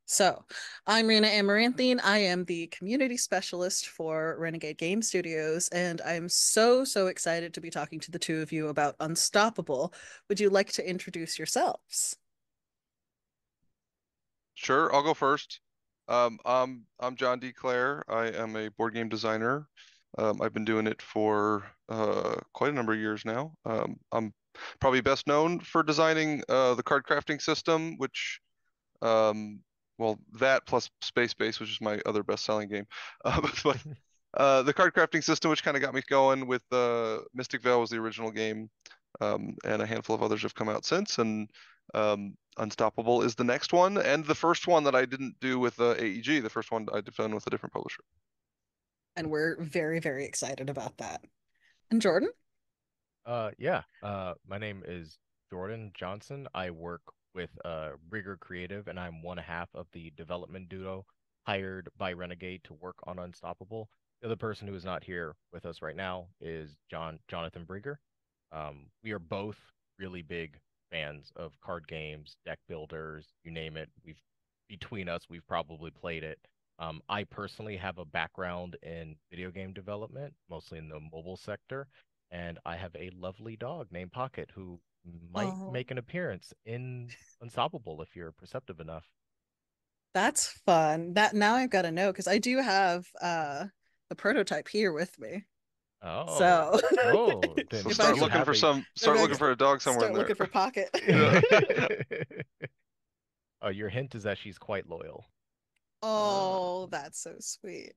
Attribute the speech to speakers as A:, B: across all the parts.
A: So, I'm Rena Amaranthine. I am the community specialist for Renegade Game Studios, and I'm so excited to be talking to the two of you about Unstoppable. Would you like to introduce yourselves?
B: Sure, I'll go first. I'm John D. Clair. I am a board game designer. I've been doing it for quite a number of years now. I'm probably best known for designing the card crafting system, which well, that plus Space Base, which is my other best-selling game. The card crafting system, which kind of got me going with Mystic Vale was the original game, and a handful of others have come out since, and Unstoppable is the next one, and the first one that I didn't do with AEG, the first one I've done with a different publisher.
A: And we're very excited about that. And Jordan?
C: Yeah. My name is Jordan Johnson. I work with Rigor Creative, and I'm one half of the development duo hired by Renegade to work on Unstoppable. The other person who is not here with us right now is Jonathan Brigger. We are both really big fans of card games, deck builders, you name it. Between us, we've probably played it. I personally have a background in video game development, mostly in the mobile sector, and I have a lovely dog named Pocket who might
A: Oh,
C: make an appearance in Unstoppable if you're perceptive enough.
A: that's fun. That now I've got to know because I do have the prototype here with me.
C: Oh,
A: So
C: oh,
B: So
A: if
C: then
A: I
B: start
C: you
B: looking
C: have
B: for
C: a
A: maybe
B: start
A: I
B: looking
A: just
B: for a dog somewhere in
A: start
B: there.
A: looking for Pocket.
B: Yeah.
C: your hint is that she's quite loyal.
A: Oh, that's so sweet.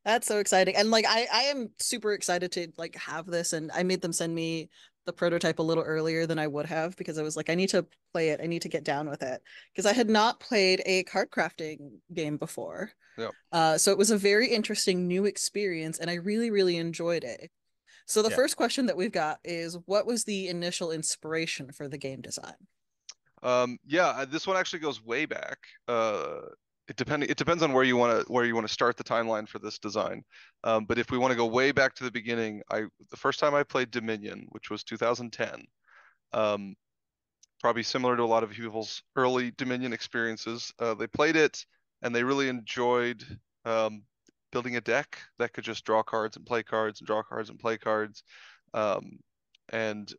A: That's so exciting. And like I am super excited to like have this, and I made them send me the prototype a little earlier than I would have because I was like I need to play it. I need to get down with it because I had not played a card crafting game before.
B: Yeah.
A: So it was a very interesting new experience and I really enjoyed it. So the
C: Yeah.
A: first question that we've got is what was the initial inspiration for the game design?
B: Yeah, this one actually goes way back. It depends on where you want to start the timeline for this design. But if we want to go way back to the beginning, I the first time I played Dominion, which was 2010, um, probably similar to a lot of people's early Dominion experiences. They played it and they really enjoyed um, building a deck that could just draw cards and play cards and draw cards and play cards. Um, and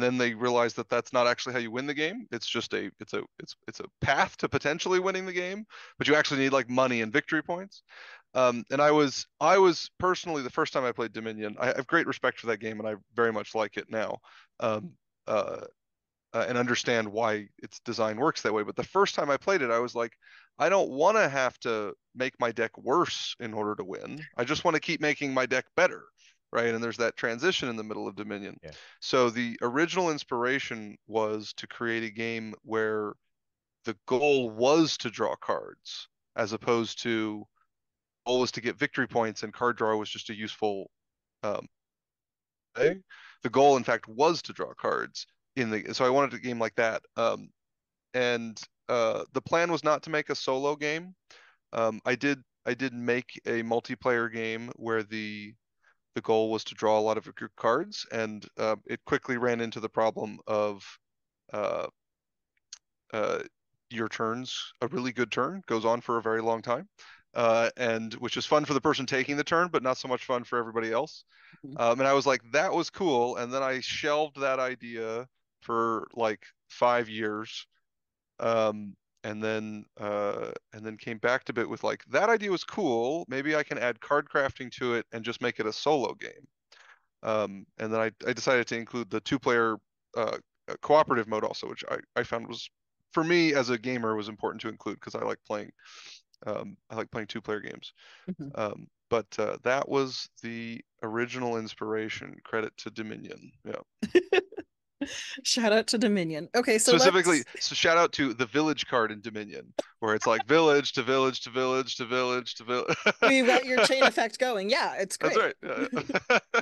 B: then they realized that that's not actually how you win the game. It's just it's a path to potentially winning the game, but you actually need like money and victory points. And I was personally the first time I played Dominion. I have great respect for that game, and I very much like it now. Um, uh, and understand why its design works that way. But the first time I played it, I was like, I don't want to have to make my deck worse in order to win. I just want to keep making my deck better, right? And there's that transition in the middle of Dominion.
C: Yeah.
B: So the original inspiration was to create a game where the goal was to draw cards, as opposed to goal was to get victory points, and card draw was just a useful um, thing. The goal, in fact, was to draw cards in the. So I wanted a game like that. And the plan was not to make a solo game. I did make a multiplayer game where the goal was to draw a lot of good cards, and it quickly ran into the problem of uh, uh, your turns. A really good turn goes on for a very long time, and which is fun for the person taking the turn, but not so much fun for everybody else. And I was like, that was cool, and then I shelved that idea for like 5 years, and then came back to it with like that idea was cool. Maybe I can add card crafting to it and just make it a solo game. And then I decided to include the two-player cooperative mode also, which I found was for me as a gamer was important to include because I like playing two-player games. But that was the original inspiration. Credit to Dominion. Yeah.
A: Shout out to Dominion. Okay, so
B: Specifically,
A: let's
B: so shout out to the village card in Dominion, where it's like village to village to village to village to village.
A: we've got your chain effect going. Yeah, it's
B: That's
A: great.
B: right. Yeah, yeah.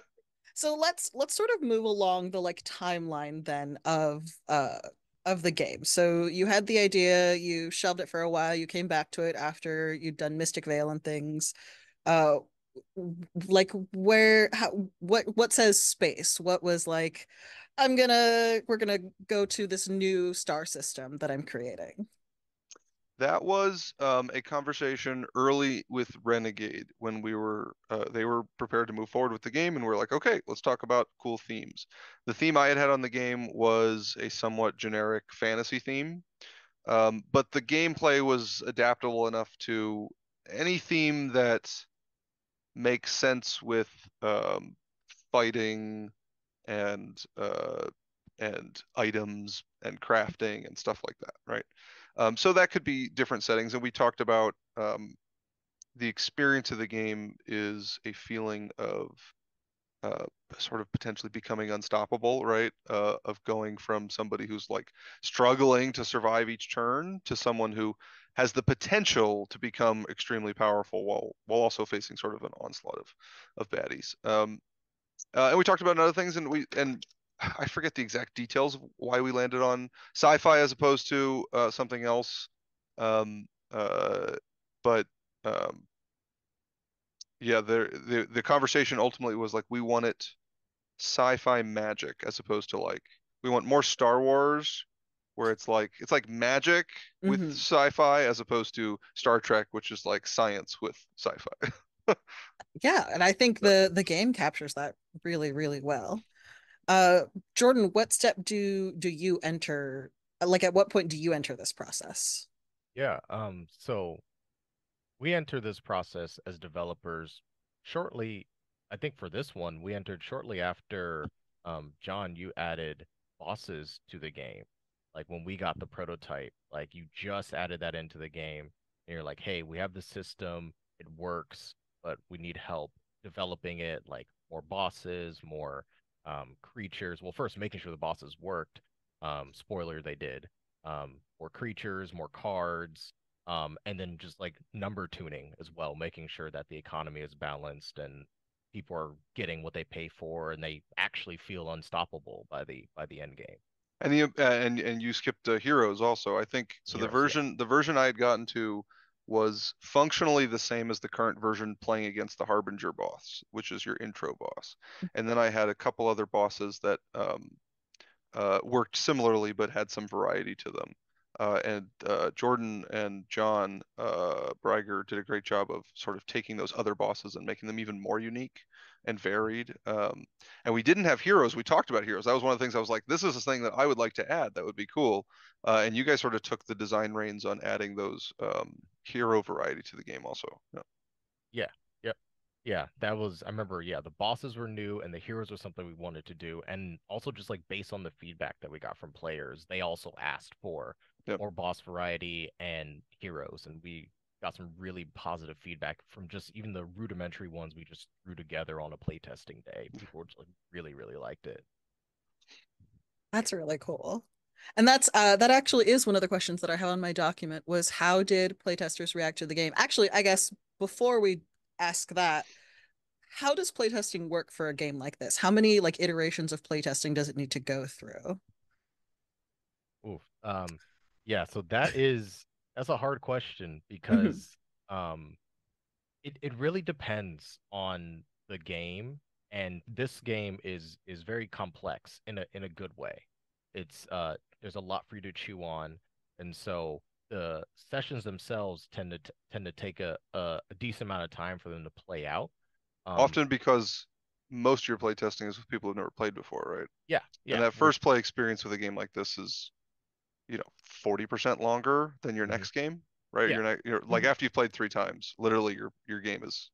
A: So let's sort of move along the like timeline then of the game. So you had the idea, you shelved it for a while, you came back to it after you'd done Mystic Vale and things. Uh like where how what says space? What was like we're gonna go to this new star system that I'm creating.
B: That was a conversation early with Renegade when they were prepared to move forward with the game, and we're like, okay, let's talk about cool themes. The theme I had had on the game was a somewhat generic fantasy theme, but the gameplay was adaptable enough to any theme that makes sense with um, fighting and items and crafting and stuff like that, right? So that could be different settings, and we talked about the experience of the game is a feeling of uh, sort of potentially becoming unstoppable, right? Of going from somebody who's like struggling to survive each turn to someone who has the potential to become extremely powerful while also facing sort of an onslaught of baddies. And we talked about other things, and I forget the exact details of why we landed on sci-fi as opposed to something else. Um, but um, yeah, the conversation ultimately was like we want it sci-fi magic as opposed to like we want more Star Wars where it's like magic with
A: Hmm.
B: sci-fi as opposed to Star Trek, which is like science with sci-fi.
A: Yeah, and I think
B: So,
A: the game captures that really, really well. Uh, Jordan, what step do you enter? Like, at what point do you enter this process?
C: Yeah. So we enter this process as developers shortly. I think for this one, we entered shortly after, John, you added bosses to the game. Like when we got the prototype, like you just added that into the game, and you're like, hey, we have the system, it works, but we need help developing it, like more bosses, more creatures. Well, first making sure the bosses worked. Spoiler, they did. More creatures, more cards, and then just like number tuning as well, making sure that the economy is balanced and people are getting what they pay for and they actually feel unstoppable by the end game.
B: and you skipped heroes also. I think so.
C: Heroes, yeah.
B: The version I had gotten to was functionally the same as the current version playing against the Harbinger boss, which is your intro boss. And then I had a couple other bosses that worked similarly but had some variety to them. And Jordan and John Briger did a great job of sort of taking those other bosses and making them even more unique and varied. And we didn't have heroes. We talked about heroes. That was one of the things I was like, this is a thing that I would like to add. That would be cool. And you guys sort of took the design reins on adding those hero variety to the game also. Yeah.
C: Yeah. Yep. Yeah, that was, I remember, yeah, the bosses were new and the heroes were something we wanted to do. And also just like based on the feedback that we got from players, they also asked for
B: Yeah.
C: more boss variety and heroes. And we got some really positive feedback from just even the rudimentary ones we just threw together on a playtesting day. People were just like really, really liked it.
A: That's really cool. And that actually is one of the questions that I have on my document was how did playtesters react to the game? Actually, I guess before we ask that, how does playtesting work for a game like this? How many like iterations of playtesting does it need to go through?
C: Oof. Yeah, so that's a hard question
A: Mhm.
C: because um it really depends on the game, and this game is very complex in a good way. It's there's a lot for you to chew on, and so the sessions themselves tend to take a decent amount of time for them to play out. Um,
B: Often because most of your playtesting is with people who've never played before, right?
C: yeah,
B: And
C: yeah,
B: that
C: which
B: first play experience with a game like this is 40% longer than your
C: mhm,
B: next game, right?
C: yeah,
B: You're like
A: Mhm.
B: after you've played 3 times, literally your game is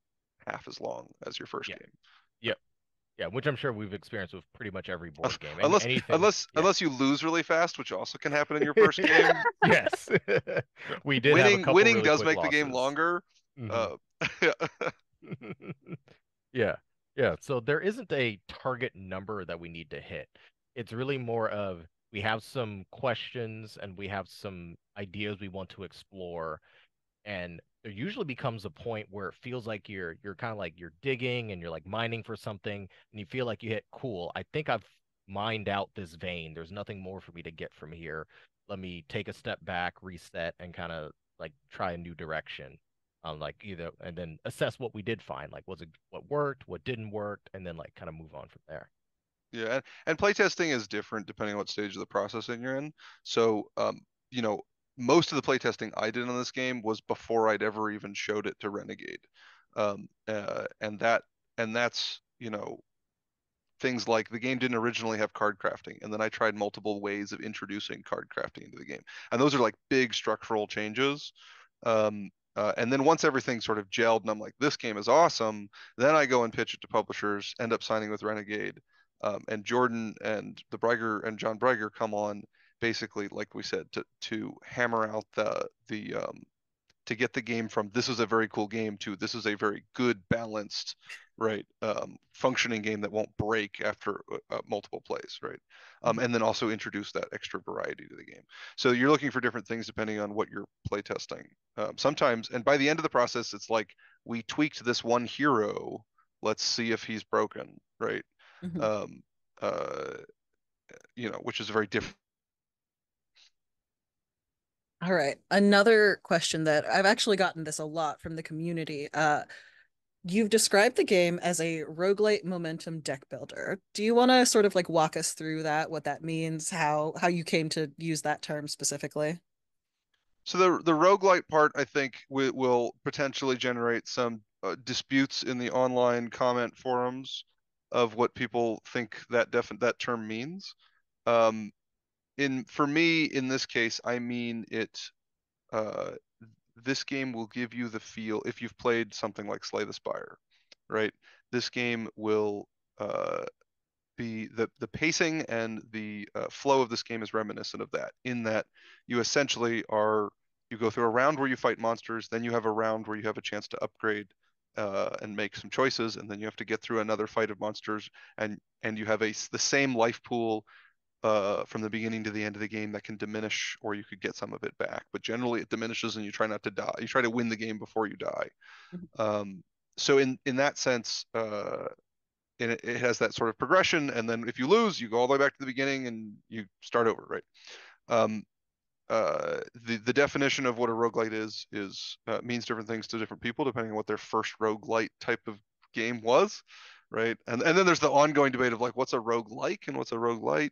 B: half as long as your first
C: yeah,
B: game.
C: yeah, yeah, which I'm sure we've experienced with pretty much every
B: Un-
C: board game. And
B: Unless
C: anything, yeah.
B: unless you lose really fast, which also can happen in your first game.
C: Yes.
B: Yeah.
C: We did have a couple
B: Winning
C: really
B: does
C: quick
B: make the game
C: losses.
B: longer.
C: Hmm.
B: Uh, yeah.
C: Yeah. Yeah. So there isn't a target number that we need to hit. It's really more of we have some questions and we have some ideas we want to explore, and there usually becomes a point where it feels like you're kind of like you're digging and you're like mining for something and you feel like you hit cool. I think I've mined out this vein. There's nothing more for me to get from here. Let me take a step back, reset, and kind of like try a new direction. Like either and then assess what we did find. Like was it what worked, what didn't work, and then like kind of move on from there.
B: Yeah, and playtesting is different depending on what stage of the processing you're in. So, you know, most of the playtesting I did on this game was before I'd ever even showed it to Renegade. And that's, things like the game didn't originally have card crafting, and then I tried multiple ways of introducing card crafting into the game, and those are like big structural changes. And then once everything sort of gelled, and I'm like, this game is awesome, then I go and pitch it to publishers, end up signing with Renegade, and Jordan and the Briger and John Briger come on, basically, like we said, to hammer out the to get the game from this is a very cool game to this is a very good balanced, right, functioning game that won't break after multiple plays, right. And then also introduce that extra variety to the game. So you're looking for different things depending on what you're playtesting. Sometimes, and by the end of the process, it's like we tweaked this one hero. Let's see if he's broken, right?
A: Mm-hmm.
B: Um, uh, which is very different.
A: All right. Another question that I've actually gotten this a lot from the community. You've described the game as a roguelite momentum deck builder. Do you want to sort of like walk us through that, what that means, how you came to use that term specifically?
B: So the roguelite part, I think, will potentially generate some disputes in the online comment forums of what people think that term means. Um, in For me, in this case, I mean it. Uh, this game will give you the feel if you've played something like Slay the Spire, right? This game will be the pacing and the flow of this game is reminiscent of that, in that you essentially you go through a round where you fight monsters, then you have a round where you have a chance to upgrade and make some choices, and then you have to get through another fight of monsters, and you have the same life pool from the beginning to the end of the game that can diminish, or you could get some of it back. But generally, it diminishes, and you try not to die. You try to win the game before you die. Um, so in that sense, and it has that sort of progression. And then if you lose, you go all the way back to the beginning and you start over, right? Um, the definition of what a roguelite is means different things to different people depending on what their first roguelite type of game was, right? And then there's the ongoing debate of like what's a roguelike and what's a roguelite.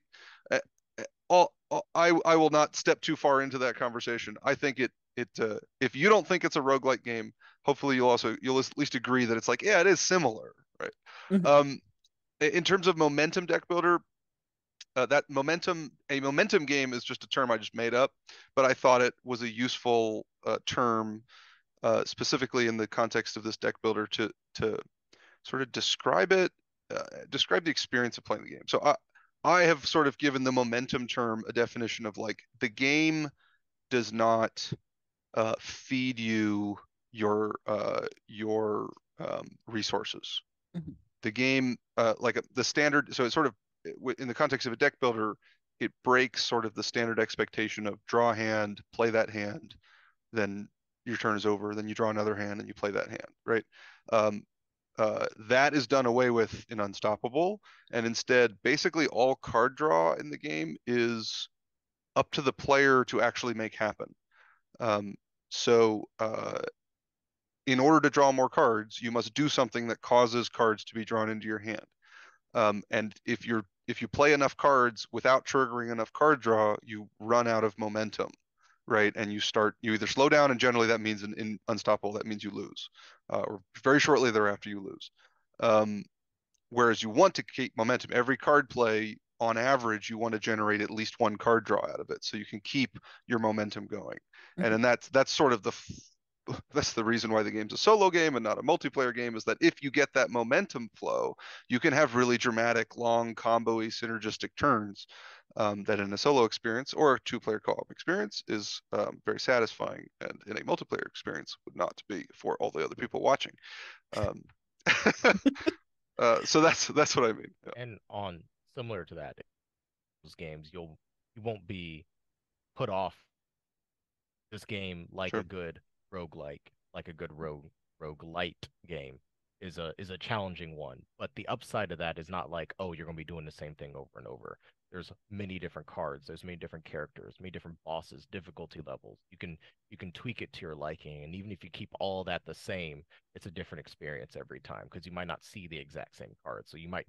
B: Uh, I will not step too far into that conversation. I think if you don't think it's a roguelite game, hopefully you'll at least agree that it's like, yeah, it is similar, right?
A: Mhm.
B: Um, in terms of momentum deck builder, a momentum game is just a term I just made up, but I thought it was a useful term, specifically in the context of this deck builder, to sort of describe the experience of playing the game. So I have sort of given the momentum term a definition of like the game does not feed you your resources.
A: Mhm.
B: The game, like the standard, so it's sort of in the context of a deck builder, it breaks sort of the standard expectation of draw a hand, play that hand, then your turn is over, then you draw another hand and you play that hand, right? Um, that is done away with in Unstoppable, and instead, basically all card draw in the game is up to the player to actually make happen. Um, so in order to draw more cards, you must do something that causes cards to be drawn into your hand. And if you play enough cards without triggering enough card draw, you run out of momentum, right? And you either slow down, and generally that means in Unstoppable that means you lose, or very shortly thereafter you lose. Um, Whereas you want to keep momentum. Every card play, on average, you want to generate at least one card draw out of it, so you can keep your momentum going. And
A: Mhm.
B: then that's sort of that's the reason why the game's a solo game and not a multiplayer game, is that if you get that momentum flow, you can have really dramatic, long, combo-y, synergistic turns that in a solo experience or a two-player co-op experience is very satisfying, and in a multiplayer experience would not be for all the other people watching. Um, so that's what I mean. Yeah,
C: And on similar to that, those games, you won't be put off this game like a
B: sure.
C: good roguelike, like a good roguelite game is a challenging one. But the upside of that is not like, oh, you're gonna be doing the same thing over and over. There's many different cards, there's many different characters, many different bosses, difficulty levels. You can tweak it to your liking, and even if you keep all that the same, it's a different experience every time because you might not see the exact same card. So you might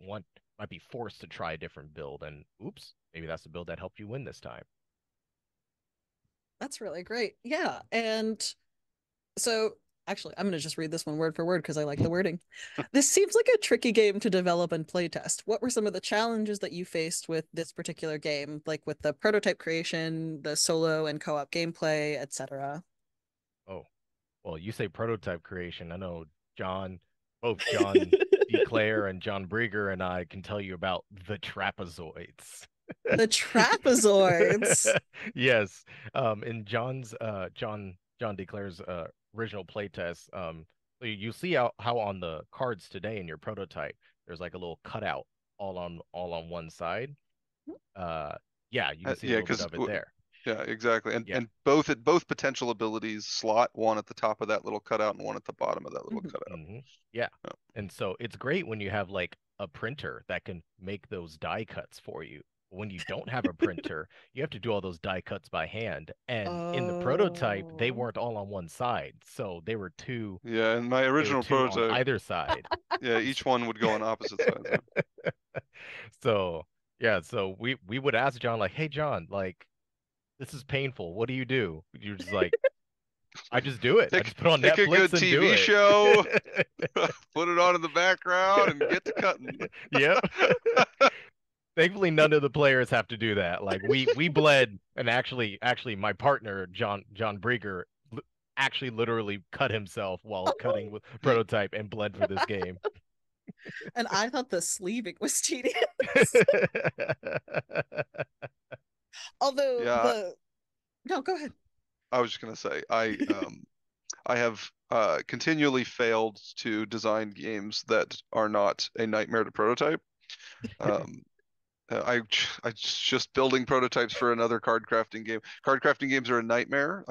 C: be forced to try a different build, and oops, maybe that's the build that helped you win this time.
A: That's really great. Yeah. And so actually, I'm going to just read this one word for word because I like the wording. This seems like a tricky game to develop and playtest. What were some of the challenges that you faced with this particular game, like with the prototype creation, the solo and co-op gameplay, etc.?
C: Oh, well, you say prototype creation. I know John, both John D. Clair and John Brieger and I can tell you about the trapezoids.
A: The trapezoids.
C: Yes. In John Declare's original playtest, you see how on the cards today in your prototype, there's like a little cutout all on one side. Uh, yeah, you can see a
B: Yeah,
C: little bit
B: because
C: of it there.
B: yeah, exactly. And
C: Yeah.
B: and both potential abilities slot one at the top of that little cutout and one at the bottom of that little
A: Mhm.
B: cutout.
C: Yeah.
B: Yeah.
C: And so it's great when you have like a printer that can make those die cuts for you. When you don't have a printer, you have to do all those die cuts by hand. And in the prototype, they
A: Oh.
C: weren't all on one side. So
B: Yeah, and my
C: they were
B: original
C: two on
B: prototype,
C: either side.
B: yeah, each one would go on opposite sides. Yeah.
C: So yeah, so we would ask John like, "Hey John, like this is painful. What do you do?" You're just like, "I just do it. I
B: Pick
C: just put on
B: pick a
C: Netflix
B: good
C: and do
B: TV
C: it."
B: show, put it on in the background, and get to cutting.
C: Yep. Thankfully, none of the players have to do that. Like we bled, and actually, my partner John Brieger actually literally cut himself while cutting with prototype and bled for this game.
A: And I thought the sleeving was tedious. Although
B: Yeah,
A: the no, go ahead.
B: I was just gonna say I have continually failed to design games that are not a nightmare to prototype. Um, I just building prototypes for another card crafting game. Card crafting games are a nightmare.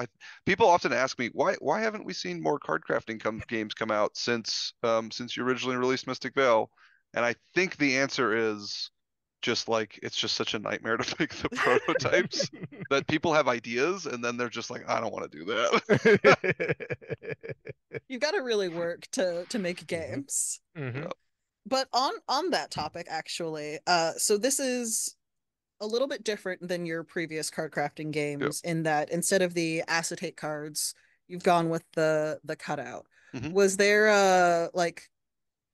B: People often ask me why haven't we seen more card crafting games come out since you originally released Mystic Vale? And I think the answer is just like it's just such a nightmare to make the prototypes that people have ideas and then they're just like I don't want to do that.
A: You've got to really work to make
C: hmm
A: games.
C: hmm
B: Yeah.
A: But on that topic, actually, so this is a little bit different than your previous card crafting
B: Yeah.
A: games in that instead of the acetate cards, you've gone with the cutout.
B: hmm
A: Was there like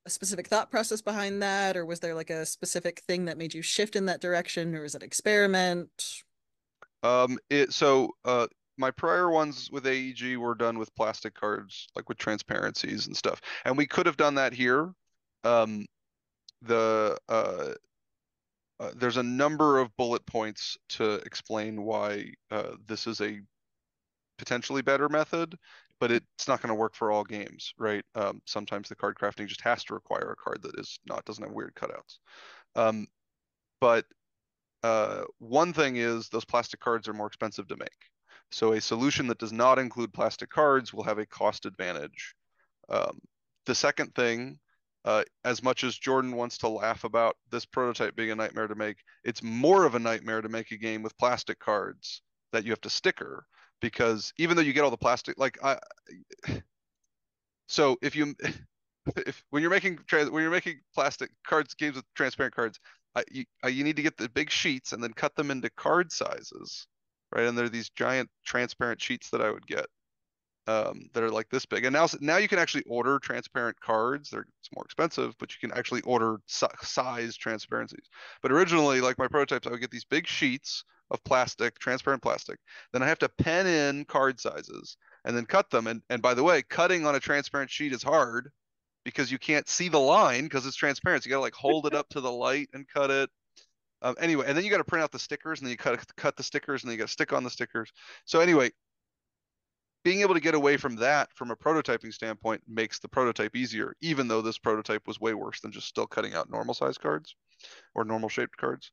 A: a specific thought process behind that, or was there like a specific thing that made you shift in that direction, or was it experiment?
B: It so my prior ones with AEG were done with plastic cards, like with transparencies and stuff. And we could have done that here. Um, the there's a number of bullet points to explain why this is a potentially better method, but it's not going to work for all games, right? Sometimes the card crafting just has to require a card that is not doesn't have weird cutouts. Um, but one thing is those plastic cards are more expensive to make. So a solution that does not include plastic cards will have a cost advantage. Um, the second thing, as much as Jordan wants to laugh about this prototype being a nightmare to make, it's more of a nightmare to make a game with plastic cards that you have to sticker because even though you get all the plastic, so if you if when you're making plastic cards games with transparent cards, you need to get the big sheets and then cut them into card sizes, right? And they're these giant transparent sheets that I would get that are like this big. And now you can actually order transparent cards. It's more expensive, but you can actually order size transparencies. But originally, like my prototypes, I would get these big sheets of plastic, transparent plastic. Then I have to pen in card sizes and then cut them. And by the way, cutting on a transparent sheet is hard because you can't see the line because it's transparent. So you got to like hold it up to the light and cut it. Anyway, and then you got to print out the stickers and then you cut the stickers and then you got to stick on the stickers. So anyway, being able to get away from that from a prototyping standpoint makes the prototype easier, even though this prototype was way worse than just still cutting out normal size cards or normal shaped cards.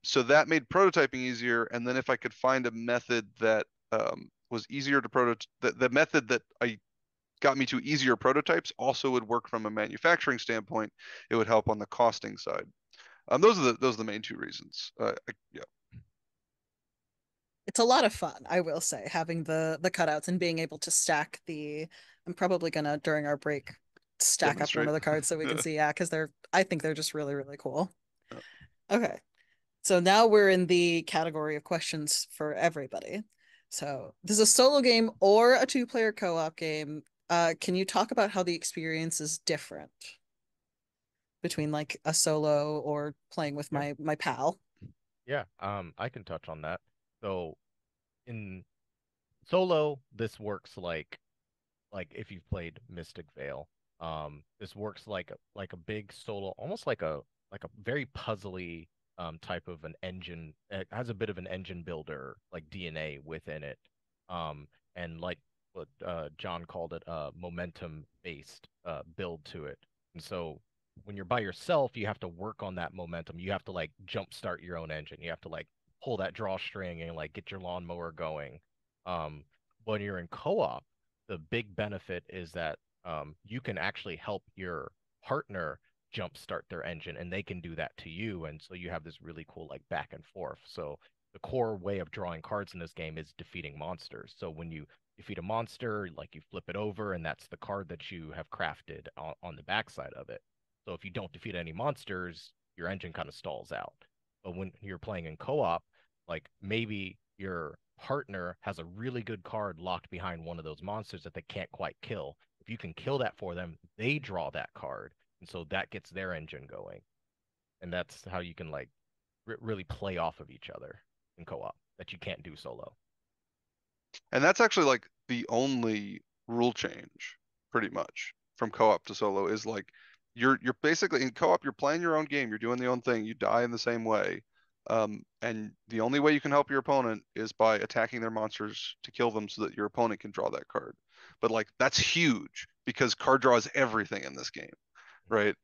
B: So that made prototyping easier. And then if I could find a method that was easier to prototype, the method that I got me to easier prototypes also would work from a manufacturing standpoint. It would help on the costing side. Those are the main two reasons. Yeah,
A: It's a lot of fun, I will say, having the cutouts and being able to stack the. I'm probably gonna during our break stack up one
B: demonstrate.
A: of the cards so we can
B: Yeah,
A: see. Yeah, because I think they're just really, really cool.
B: yeah.
A: Okay. So now we're in the category of questions for everybody. So this is a solo game or a two-player co-op game. Can you talk about how the experience is different between like a solo or playing with
C: Yeah.
A: my pal?
C: Yeah, I can touch on that. So in solo, this works like if you've played Mystic Vale, this works like a big solo, almost like a very puzzly type of an engine. It has a bit of an engine builder like DNA within it, um, and like what John called it, momentum based build to it. And so when you're by yourself, you have to work on that momentum. You have to like jumpstart your own engine. You have to like pull that drawstring and like get your lawnmower going. Um, when you're in co-op, the big benefit is that you can actually help your partner jumpstart their engine and they can do that to you. And so you have this really cool like back and forth. So the core way of drawing cards in this game is defeating monsters. So when you defeat a monster, like you flip it over and that's the card that you have crafted on the backside of it. So if you don't defeat any monsters, your engine kind of stalls out. But when you're playing in co-op, like maybe your partner has a really good card locked behind one of those monsters that they can't quite kill. If you can kill that for them, they draw that card. And so that gets their engine going. And that's how you can like really play off of each other in co-op that you can't do solo.
B: And that's actually like the only rule change, pretty much, from co-op to solo is like you're basically in co-op, you're playing your own game, you're doing the own thing, you die in the same way. And the only way you can help your opponent is by attacking their monsters to kill them so that your opponent can draw that card. But like that's huge because card draw is everything in this game, right?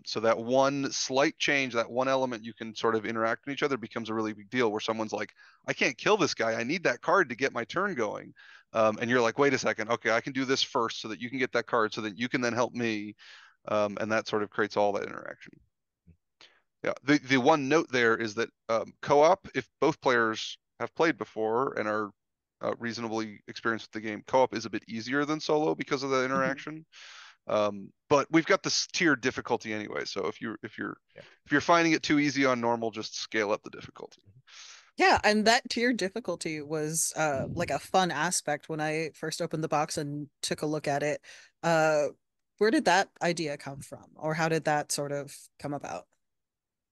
B: So that one slight change, that one element you can sort of interact with each other becomes a really big deal where someone's like, I can't kill this guy. I need that card to get my turn going. And you're like, wait a second. Okay, I can do this first so that you can get that card so that you can then help me. And that sort of creates all that interaction. Yeah. The one note there is that co-op, if both players have played before and are reasonably experienced with the game, co-op is a bit easier than solo because of the
A: Mhm.
B: interaction. But we've got this tiered difficulty anyway. So
C: Yeah.
B: if you're finding it too easy on normal, just scale up the difficulty.
A: Yeah, and that tier difficulty was like a fun aspect when I first opened the box and took a look at it. Uh where did that idea come from, or how did that sort of come about?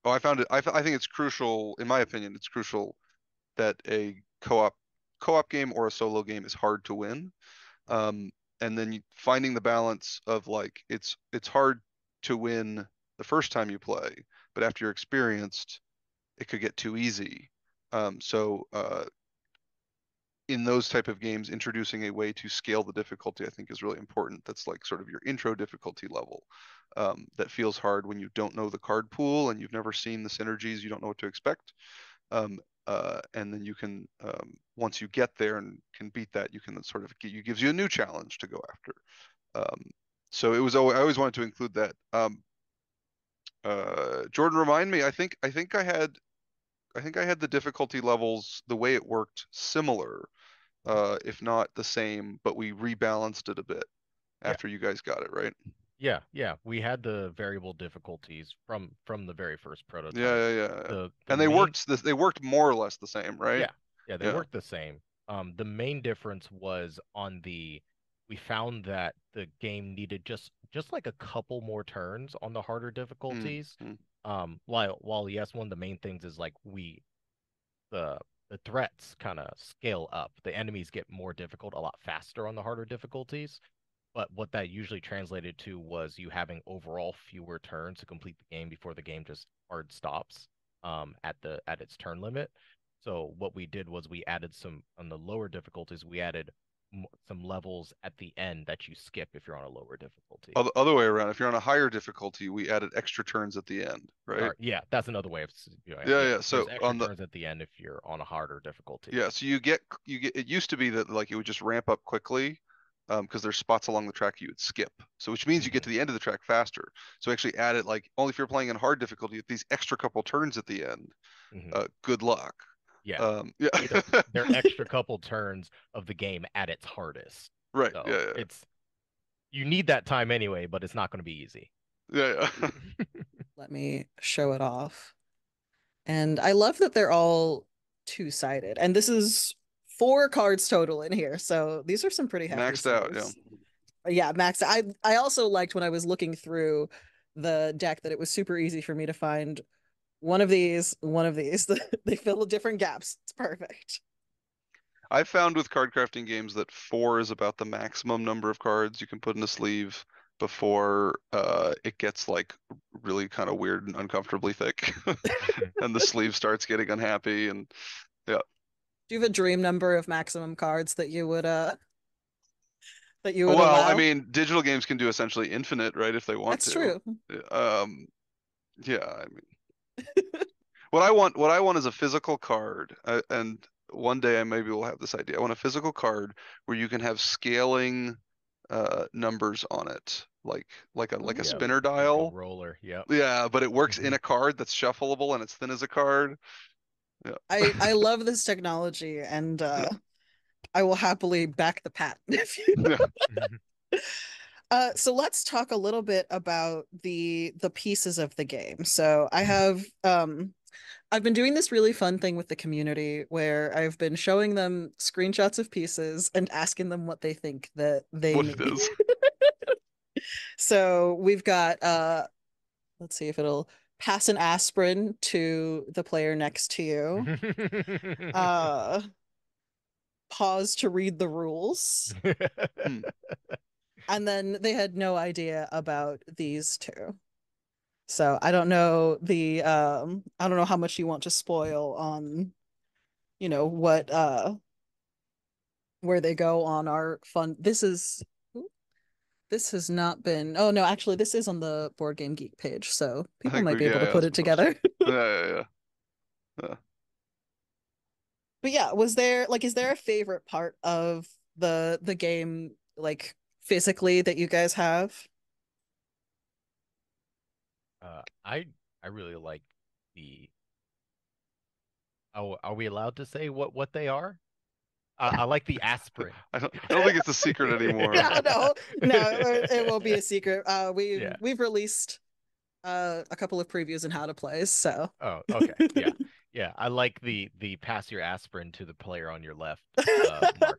B: Oh, I found it. I think it's crucial, in my opinion, it's crucial that a co-op game or a solo game is hard to win. Um, and then finding the balance of like it's hard to win the first time you play, but after you're experienced, it could get too easy. So in those type of games, introducing a way to scale the difficulty, I think, is really important. That's like sort of your intro difficulty level. That feels hard when you don't know the card pool and you've never seen the synergies, you don't know what to expect. Um, and then you can, once you get there and can beat that, you can then sort of gives you a new challenge to go after. Um, so it was, I always wanted to include that. Jordan, remind me. I think I had the difficulty levels the way it worked similar, if not the same, but we rebalanced it a bit
C: Yeah.
B: after you guys got it, right?
C: Yeah, yeah. We had the variable difficulties from the very first
B: Yeah,
C: prototype.
B: yeah, yeah.
C: The
B: And
C: main
B: they worked more or less the same, right?
C: Yeah, yeah, they
B: Yeah.
C: work the same. The main difference was on we found that the game needed just like a couple more turns on the harder
B: Mm,
C: difficulties.
B: mm.
C: While yes, one of the main things is like the the threats kind of scale up. The enemies get more difficult a lot faster on the harder difficulties. But what that usually translated to was you having overall fewer turns to complete the game before the game just hard stops at its turn limit. So what we did was we added some on the lower difficulties. We added some levels at the end that you skip if you're on a lower difficulty.
B: Other way around. If you're on a higher difficulty, we added extra turns at the end, right?
C: Or yeah, that's another way of
B: Yeah,
C: yeah.
B: yeah.
C: There's
B: So
C: extra
B: on the
C: turns at the end if you're on a harder difficulty.
B: yeah, so you get it used to be that like it would just ramp up quickly because there's spots along the track you would skip. So which means you get
C: Hmm.
B: to the end of the track faster. So we actually added like only if you're playing in hard difficulty, these extra couple turns at the end.
C: Hmm.
B: Good luck.
C: Yeah,
B: Yeah.
C: they're extra couple turns of the game at its hardest.
B: Right.
C: So
B: Yeah, yeah.
C: it's you need that time anyway, but it's not going to be easy.
B: Yeah, yeah.
A: Let me show it off. And I love that they're all two-sided. And this is 4 cards total in here. So these are some pretty hefty
B: Maxed out, yeah.
A: saves. Yeah, Max. I also liked when I was looking through the deck that it was super easy for me to find one of these, one of these. They fill different gaps. It's perfect.
B: I found with card crafting games that 4 is about the maximum number of cards you can put in a sleeve before it gets like really kind of weird and uncomfortably thick, and the sleeve starts getting unhappy. And yeah.
A: Do you have a dream number of maximum cards that you would
B: Well, I
A: allow?
B: mean, digital games can do essentially infinite, right, if they want
A: That's
B: to.
A: true.
B: Yeah, I mean, what I want is a physical card, and one day I maybe will have this idea. I want a physical card where you can have scaling numbers on it, like a
C: Yep.
B: spinner
C: Like a
B: dial.
C: roller. Yep.
B: Yeah, but it works in a card that's shuffleable and it's thin as a card. Yeah.
A: I love this technology, and I will happily back the patent if you.
B: Yeah.
A: So let's talk a little bit about the pieces of the game. So I've been doing this really fun thing with the community where I've been showing them screenshots of pieces and asking them what they think that they
B: What it
A: need.
B: is.
A: So we've got let's see if it'll pass an aspirin to the player next to you. Uh pause to read the rules.
B: Hmm.
A: And then they had no idea about these two. So I don't know how much you want to spoil on, what where they go on our fun. This has not been. Oh no, actually this is on the Board Game Geek page, so
B: I
A: people
B: think
A: might
B: we,
A: be able
B: yeah,
A: to
B: yeah,
A: put
B: it's
A: it
B: been posted.
A: together.
B: Yeah, yeah, yeah.
A: But yeah, is there a favorite part of the game, like physically, that you guys have?
C: I really like the. Oh, are we allowed to say what they are? I like the aspirin.
B: I don't think it's a secret anymore.
A: No, no, no, it won't be a secret.
C: Yeah.
A: We've released a couple of previews on how to play, so
C: Oh, okay. Yeah. Yeah. I like the pass your aspirin to the player on your left marker.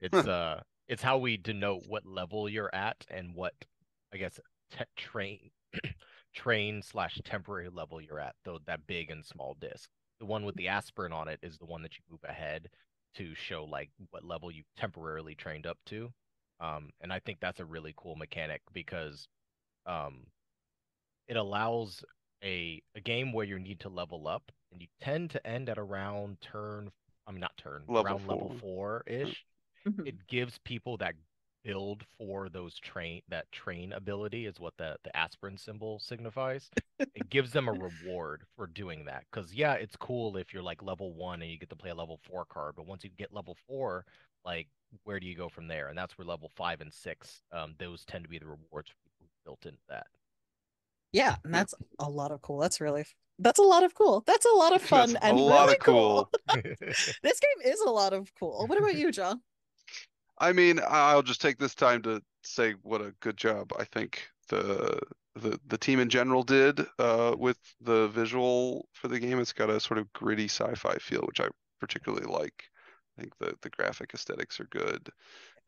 C: It's it's how we denote what level you're at and what I guess te train train slash temporary level you're at, though that big and small disc. The one with the aspirin on it is the one that you move ahead to show like what level you temporarily trained up to. And I think that's a really cool mechanic because um it allows a game where you need to level up and you tend to end at around turn I mean not turn,
B: Level
C: around level
B: 4. Yeah.
C: 4-ish.
A: Mhm.
C: It gives people that build for those train ability is what the aspirin symbol signifies. It gives them a reward for doing that. Because yeah, it's cool if you're like level 1 and you get to play a level 4 card, but once you get level 4, like where do you go from there? And that's where level 5 and 6, those tend to be the rewards for people built into that.
A: Yeah, and
B: Yeah.
A: that's a lot of cool. That's a lot of cool. That's a lot of
B: That's
A: fun
B: a
A: and
B: lot
A: really
B: of
A: cool.
B: cool.
A: This game is a lot of cool. What about you, John?
B: I mean, I'll just take this time to say what a good job I think the team in general did with the visual for the game. It's got a sort of gritty sci-fi feel, which I particularly like. I think the graphic aesthetics are good.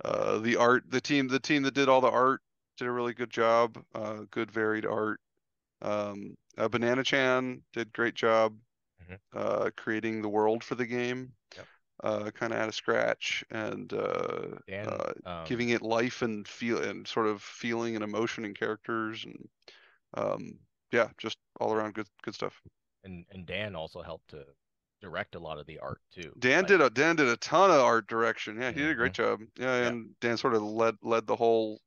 B: The art, the team that did all the art did a really good job. Good varied art. Banana Chan did great job
C: Mhm.
B: creating the world for the game,
C: Yep.
B: kind of out of scratch, and
C: Dan,
B: giving it life and feel and sort of feeling and emotion and characters, and yeah, just all around good stuff.
C: and Dan also helped to direct a lot of the art too.
B: Dan did a ton of art direction. Yeah, he did a great
C: Mhm.
B: job. Yeah,
C: Yeah.
B: and Dan sort of led the whole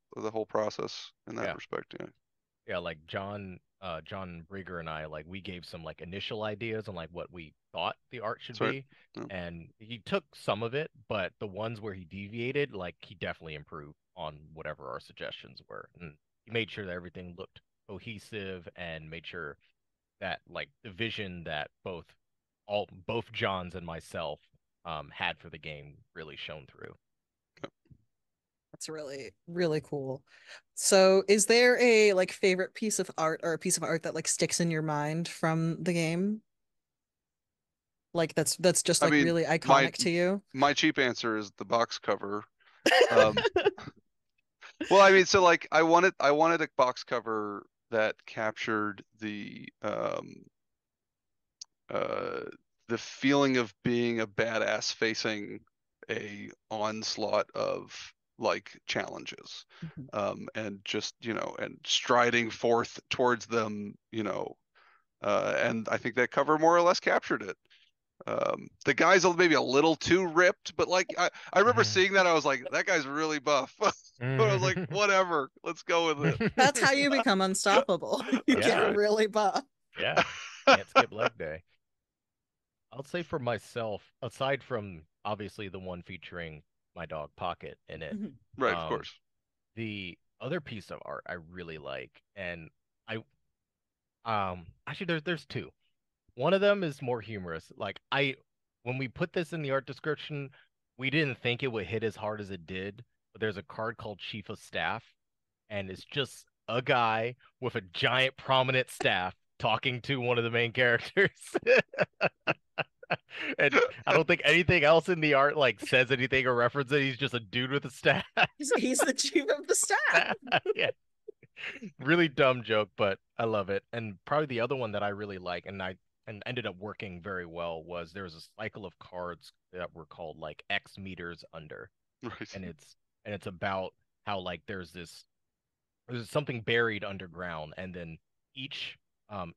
B: process in that
C: Yeah.
B: respect. Yeah,
C: Yeah, like John Brigger and I, like we gave some like initial ideas on like what we thought the art should
B: that's right.
C: be,
B: Yeah.
C: and he took some of it, but the ones where he deviated, like he definitely improved on whatever our suggestions were, and he made sure that everything looked cohesive and made sure that like the vision that both Johns and myself had for the game really shone through.
A: That's really, really cool. So, is there a like favorite piece of art or a piece of art that like sticks in your mind from the game? Like that's just
B: I
A: like
B: mean,
A: really
B: my
A: iconic to you?
B: my cheap answer is the box cover. Um, well, I mean, so like I wanted a box cover that captured uh the feeling of being a badass facing a onslaught of like challenges.
A: Mhm.
B: And just, and striding forth towards them, and I think that cover more or less captured it. The guy's maybe a little too ripped, but like I remember
C: Mhm.
B: seeing that, I was like, that guy's really buff. But I was like,
C: Mhm.
B: whatever, let's go with
A: That's how you become unstoppable. You
B: That's
A: get
C: Yeah,
B: right.
A: really buff.
C: yeah. Can't skip leg day. I'll say for myself, aside from obviously the one featuring my dog Pocket in it,
A: Mhm.
B: Right, of
C: um,
B: course.
C: the other piece of art I really like, and I actually there's two. One of them is more humorous. Like when we put this in the art description, we didn't think it would hit as hard as it did, but there's a card called Chief of Staff, and it's just a guy with a giant prominent staff talking to one of the main characters. And I don't think anything else in the art like says anything or references it. He's just a dude with a staff.
A: He's the chief of the staff.
C: Yeah, really dumb joke, but I love it. And probably the other one that I really like, and ended up working very well, was there was a cycle of cards that were called like X meters under,
B: Right.
C: and it's about how like there's something buried underground, and then each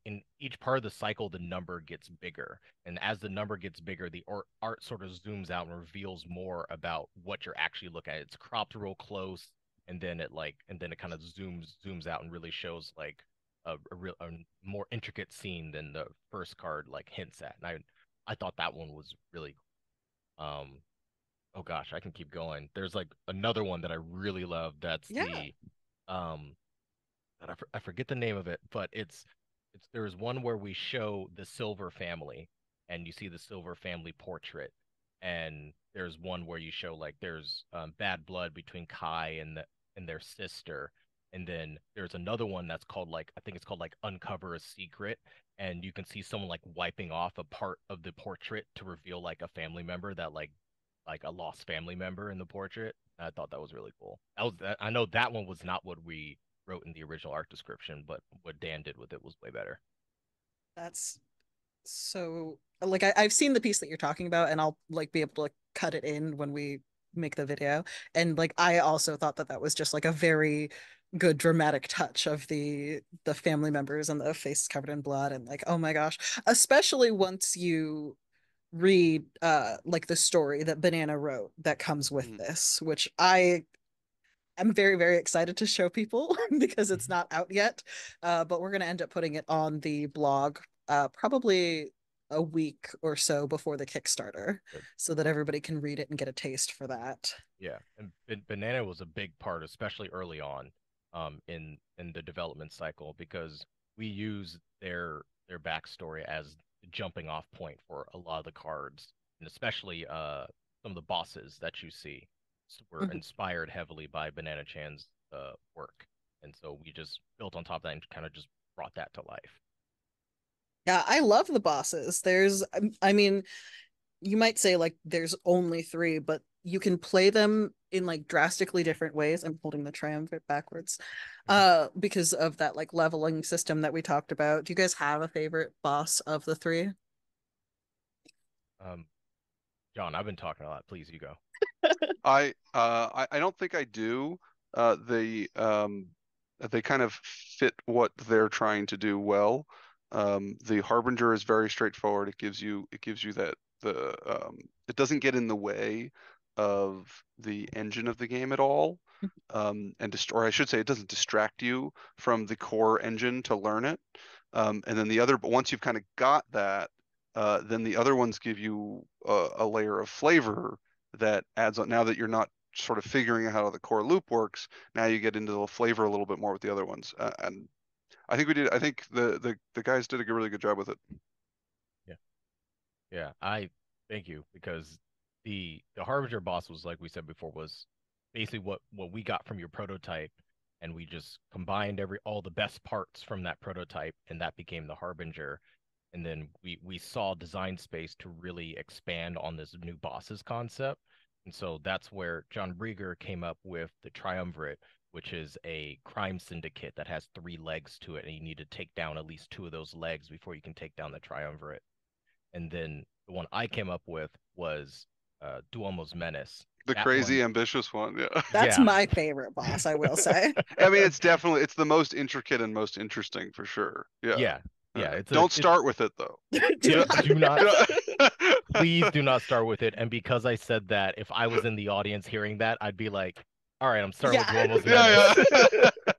C: in each part of the cycle the number gets bigger, and as the number gets bigger the art sort of zooms out and reveals more about what you're actually looking at. It's cropped real close, and then it kind of zooms out and really shows like a more intricate scene than the first card like hints at. And I thought that one was really oh gosh, I can keep going. There's like another one that I really love, that's
A: Yeah.
C: the um God, I forget the name of it, but it's there's one where we show the Silver family, and you see the Silver family portrait, and there's one where you show like there's bad blood between Kai and their sister, and then there's another one that's called like I think it's called like Uncover a Secret, and you can see someone like wiping off a part of the portrait to reveal like a family member that like a lost family member in the portrait. I thought that was really cool. I know that one was not what we wrote in the original art description, but what Dan did with it was way better.
A: That's so like I've seen the piece that you're talking about, and I'll like be able to like cut it in when we make the video. And like I also thought that that was just like a very good dramatic touch of the family members and the faces covered in blood, and like oh my gosh, especially once you read like the story that Banana wrote that comes with
B: Mhm.
A: this, which I am very, very excited to show people because it's
C: Mhm.
A: not out yet. But we're going to end up putting it on the blog probably a week or so before the Kickstarter
C: Good.
A: so that everybody can read it and get a taste for that.
C: Yeah, and Banana was a big part, especially early on, in the development cycle, because we use their backstory as the jumping off point for a lot of the cards, and especially some of the bosses that you see were
A: Mhm.
C: inspired heavily by Banana Chan's work, and so we just built on top of that and kind of just brought that to life.
A: Yeah, I love the bosses. I mean, you might say like there's only three, but you can play them in like drastically different ways. I'm holding the triumvirate backwards, because of that like leveling system that we talked about. Do you guys have a favorite boss of the three?
C: Um, John, I've been talking a lot. Please, you go.
B: I don't think I do. They kind of fit what they're trying to do well. The Harbinger is very straightforward. It gives you that the it doesn't get in the way of the engine of the game at all. Or I should say, it doesn't distract you from the core engine to learn it. And then but once you've kind of got that, then the other ones give you a layer of flavor that adds on. Now that you're not sort of figuring out how the core loop works, now you get into the flavor a little bit more with the other ones. And I think we did. I think the guys did a really good job with it.
C: Yeah. Yeah, I thank you, because the Harbinger boss was, like we said before, was basically what we got from your prototype, and we just combined every all the best parts from that prototype, and that became the Harbinger. and then we saw design space to really expand on this new bosses concept. And so that's where John Brieger came up with the Triumvirate, which is a crime syndicate that has three legs to it, and you need to take down at least two of those legs before you can take down the Triumvirate. And then the one I came up with was Duomo's Menace.
B: The
C: That one,
B: crazy ambitious one, yeah.
A: That's
C: yeah,
A: my favorite boss, I will say.
B: I mean, it's the most intricate and most interesting for sure. Yeah.
C: yeah, yeah.
B: Don't
C: It's
B: start with it though.
A: Do not.
C: do not,
B: Yeah.
C: please do not start with it. And because I said that, if I was in the audience hearing that, I'd be like, all right, I'm starting with
A: Yeah.
C: Duomo's
B: Yeah,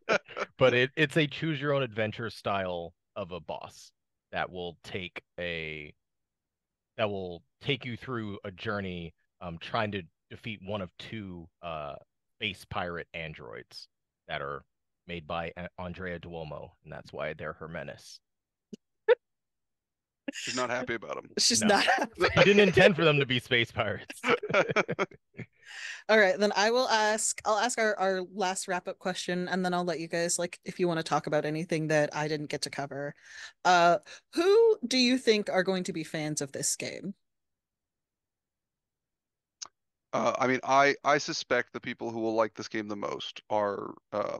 C: Menace. But it's a choose your own adventure style of a boss that will take a that will take you through a journey trying to defeat one of two space pirate androids that are made by Andrea Duomo, and that's why they're her menace.
B: She's not happy about him.
A: She's
C: No,
A: not happy.
C: he didn't intend for them to be space pirates.
A: All right, then I'll ask our last wrap-up question, and then I'll let you guys, like, if you want to talk about anything that I didn't get to cover. Uh, who do you think are going to be fans of this game?
B: I mean, I suspect the people who will like this game the most are uh,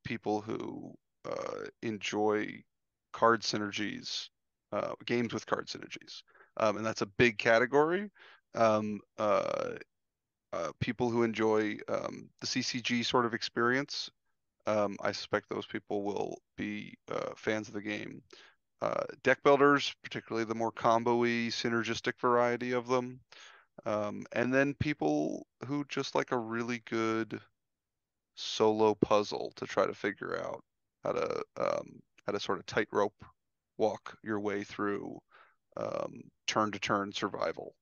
B: people who enjoy card synergies, games with card synergies, and that's a big category. Um, uh, People who enjoy the CCG sort of experience, I suspect those people will be fans of the game. Deck builders, particularly the more combo-y, synergistic variety of them. And then people who just like a really good solo puzzle to try to figure out how to sort of tightrope walk your way through turn to turn survival.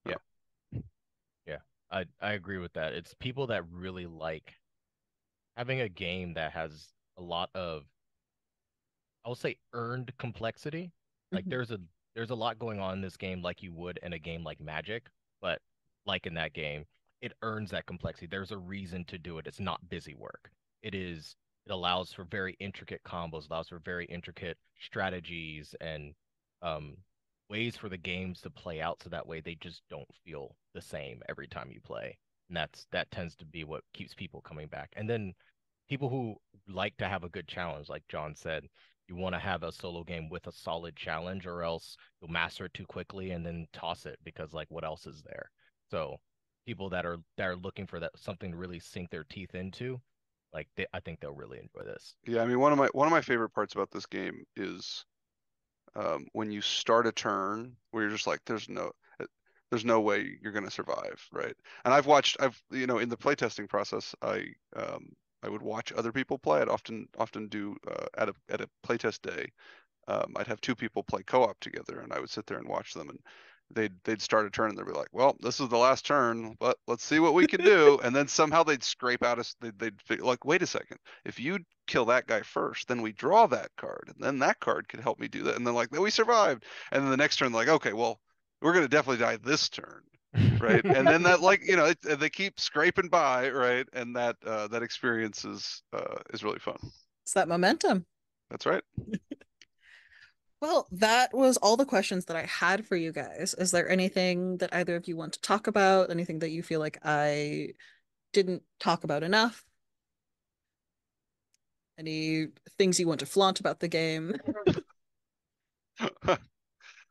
C: Yeah, yeah, I agree with that. It's people that really like having a game that has a lot of, I will say, earned complexity. Like
A: Mhm.
C: there's a lot going on in this game like you would in a game like Magic, but like in that game, it earns that complexity. There's a reason to do it. It's not busy work. It allows for very intricate combos, allows for very intricate strategies and um ways for the games to play out so that way they just don't feel the same every time you play. And that tends to be what keeps people coming back. And then people who like to have a good challenge, like John said, you want to have a solo game with a solid challenge, or else you'll master it too quickly and then toss it because like what else is there? So people that are looking for that something to really sink their teeth into, I think they'll really enjoy this.
B: Yeah, I mean one of my favorite parts about this game is when you start a turn where you're just like, there's no way you're gonna survive, right? And I've in the playtesting process, I would watch other people play. I'd often do at a playtest day, I'd have two people play co-op together, and I would sit there and watch them, and they'd start a turn, and they'd be like, "Well, this is the last turn, but let's see what we can do." And then somehow they'd scrape out us. They'd like, "Wait a second, if you kill that guy first, then we draw that card, and then that card could help me do that." And then like, "No, we survived." And then the next turn, like, "Okay, well, we're gonna definitely die this turn." Right, and then that like they keep scraping by, right, and that experience is really fun.
A: It's that momentum.
B: That's right.
A: Well, that was all the questions that I had for you guys. Is there anything that either of you want to talk about? Anything that you feel like I didn't talk about enough? Any things you want to flaunt about the game?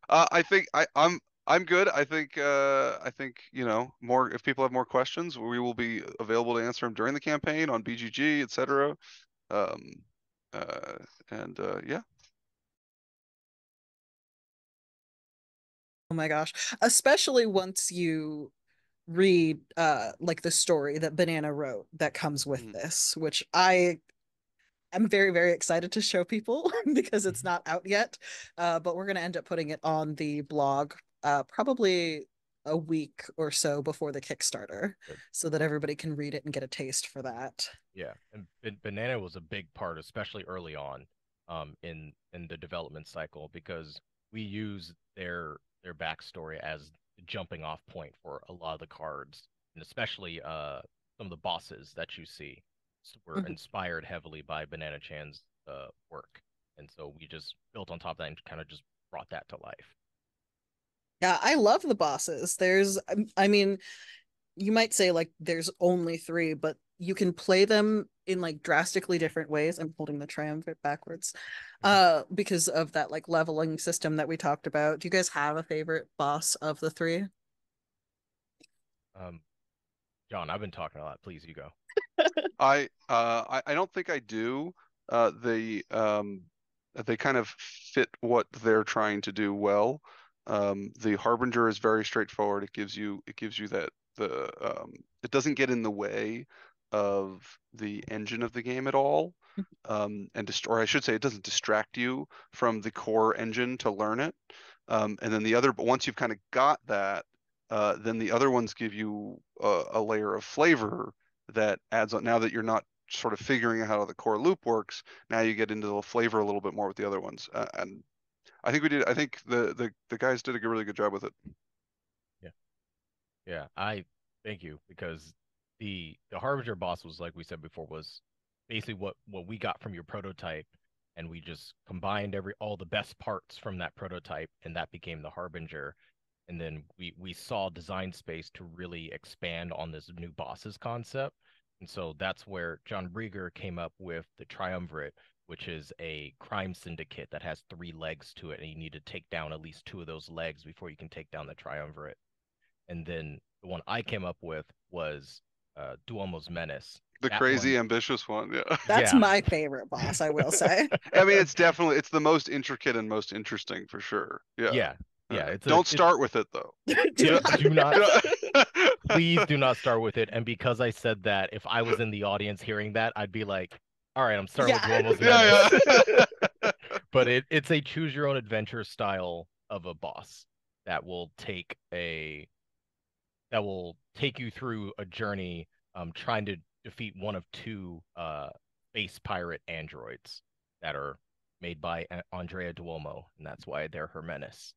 B: I think I'm good. I think more if people have more questions, we will be available to answer them during the campaign on BGG, etc. Um, uh, and yeah,
A: Oh my gosh. Especially once you read like the story that Banana wrote that comes with
B: Mhm.
A: this, which I am very, very excited to show people because it's not out yet. But we're gonna end up putting it on the blog probably a week or so before the Kickstarter
C: Good.
A: so that everybody can read it and get a taste for that.
C: Yeah, and Banana was a big part, especially early on, in the development cycle, because we use their backstory as the jumping off point for a lot of the cards, and especially some of the bosses that you see were
A: Mhm.
C: inspired heavily by Banana Chan's work. And so we just built on top of that and kind of just brought that to life.
A: Yeah, I love the bosses. I mean, you might say like there's only three, but you can play them in like drastically different ways. I'm holding the triumvirate backwards. Because of that like leveling system that we talked about. Do you guys have a favorite boss of the three?
C: Um, John, I've been talking a lot. Please, you go.
B: I don't think I do. They kind of fit what they're trying to do well. The Harbinger is very straightforward. It gives you that the it doesn't get in the way of the engine of the game at all. Or I should say, it doesn't distract you from the core engine to learn it. And then but once you've kind of got that, then the other ones give you a layer of flavor that adds on. Now that you're not sort of figuring out how the core loop works, now you get into the flavor a little bit more with the other ones. And I think we did. I think the guys did a really good job with it.
C: Yeah. Yeah, I thank you because the Harbinger boss was like we said before was basically what we got from your prototype, and we just combined every all the best parts from that prototype, and that became the Harbinger. And then we saw design space to really expand on this new bosses concept. And so that's where John Brieger came up with the Triumvirate, which is a crime syndicate that has three legs to it, and you need to take down at least two of those legs before you can take down the Triumvirate. And then the one I came up with was Duomo's Menace.
B: The
C: That
B: crazy
C: one,
B: ambitious one, yeah.
A: That's
C: yeah,
A: my favorite boss, I will say.
B: I mean, it's the most intricate and most interesting for sure. Yeah.
C: yeah, yeah.
B: Don't start with it though.
A: Do
C: Do,
A: not.
C: do not,
B: Do
C: please do not start with it. And because I said that, if I was in the audience hearing that, I'd be like, all right, I'm starting with
A: Yeah.
C: Duomo's
B: Yeah,
C: Menace.
B: yeah.
C: But it's a choose your own adventure style of a boss that will take a that will take you through a journey trying to defeat one of two space pirate androids that are made by Andrea Duomo, and that's why they're her menace.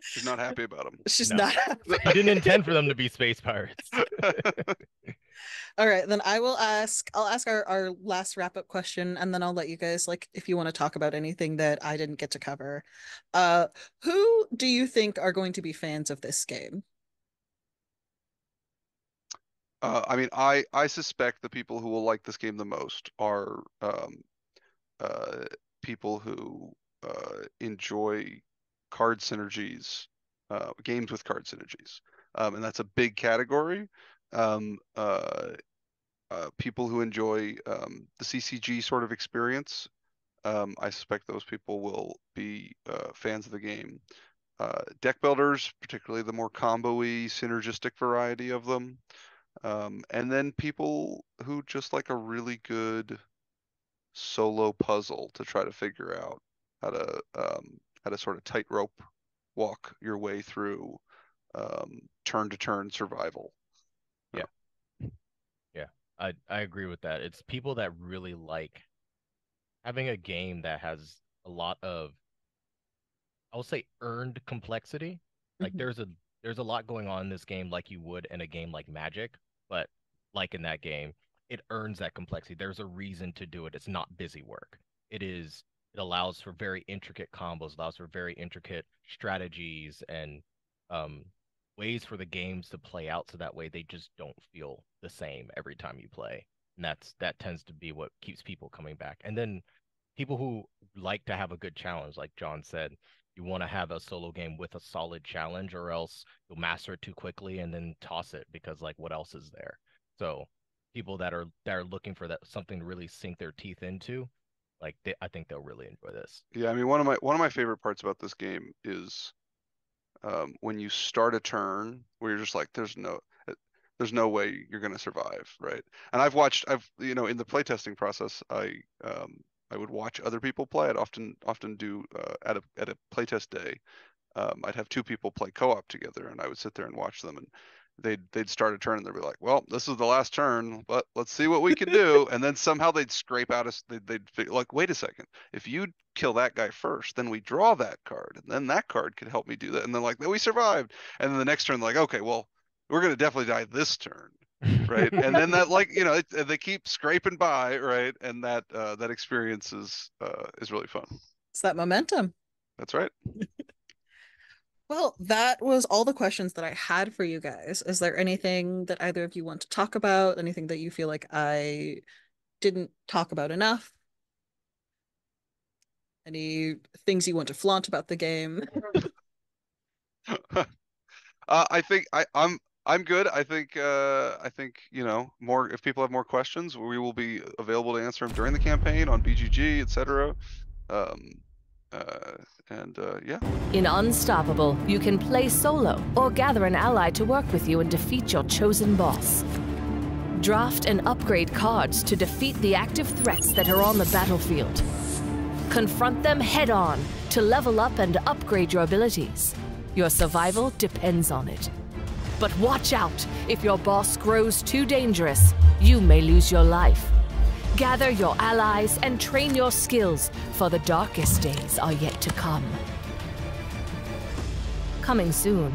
B: She's not happy about him.
A: She's
C: No,
A: not happy.
C: she didn't intend for them to be space pirates.
A: All right, then I'll ask our last wrap-up question, and then I'll let you guys like if you want to talk about anything that I didn't get to cover. Uh, who do you think are going to be fans of this game?
B: I mean, I suspect the people who will like this game the most are uh, people who enjoy card synergies, games with card synergies, and that's a big category. Um, uh, People who enjoy the CCG sort of experience, I suspect those people will be fans of the game. Deck builders, particularly the more combo-y, synergistic variety of them. And then people who just like a really good solo puzzle to try to figure out how to sort of tightrope walk your way through turn to turn survival.
C: Yeah, yeah, I agree with that. It's people that really like having a game that has a lot of I'll say earned complexity. Like
A: Mhm.
C: there's a lot going on in this game like you would in a game like Magic, but like in that game, it earns that complexity. There's a reason to do it. It's not busy work. It allows for very intricate combos, allows for very intricate strategies and um ways for the games to play out so that way they just don't feel the same every time you play. And that tends to be what keeps people coming back. And then people who like to have a good challenge, like John said, you want to have a solo game with a solid challenge, or else you'll master it too quickly and then toss it because like what else is there? So people that are looking for that something to really sink their teeth into, I think they'll really enjoy this.
B: Yeah, I mean one of my favorite parts about this game is when you start a turn where you're just like, there's no way you're going to survive, right? And I've in the playtesting process, I would watch other people play. I'd often do at a playtest day. I'd have two people play co-op together, and I would sit there and watch them, and they'd start a turn, and they'd be like, "Well, this is the last turn, but let's see what we can do." And then somehow they'd scrape out us. They'd figure, like, "Wait a second, if you kill that guy first, then we draw that card, and then that card could help me do that." And then like, then we survived. And then the next turn, like, okay, well, we're gonna definitely die this turn. right? And then that, like, you know, they keep scraping by, right? And that that experience is really fun.
A: It's that momentum.
B: That's right.
A: Well, that was all the questions that I had for you guys. Is there anything that either of you want to talk about? Anything that you feel like I didn't talk about enough? Any things you want to flaunt about the game?
B: I think I'm good. I think you know, more, if people have more questions, we will be available to answer them during the campaign on BGG, etc. Yeah.
D: In Unstoppable, you can play solo or gather an ally to work with you and defeat your chosen boss. Draft and upgrade cards to defeat the active threats that are on the battlefield. Confront them head-on to level up and upgrade your abilities. Your survival depends on it. But watch out! If your boss grows too dangerous, you may lose your life. Gather your allies and train your skills, for the darkest days are yet to come. Coming soon.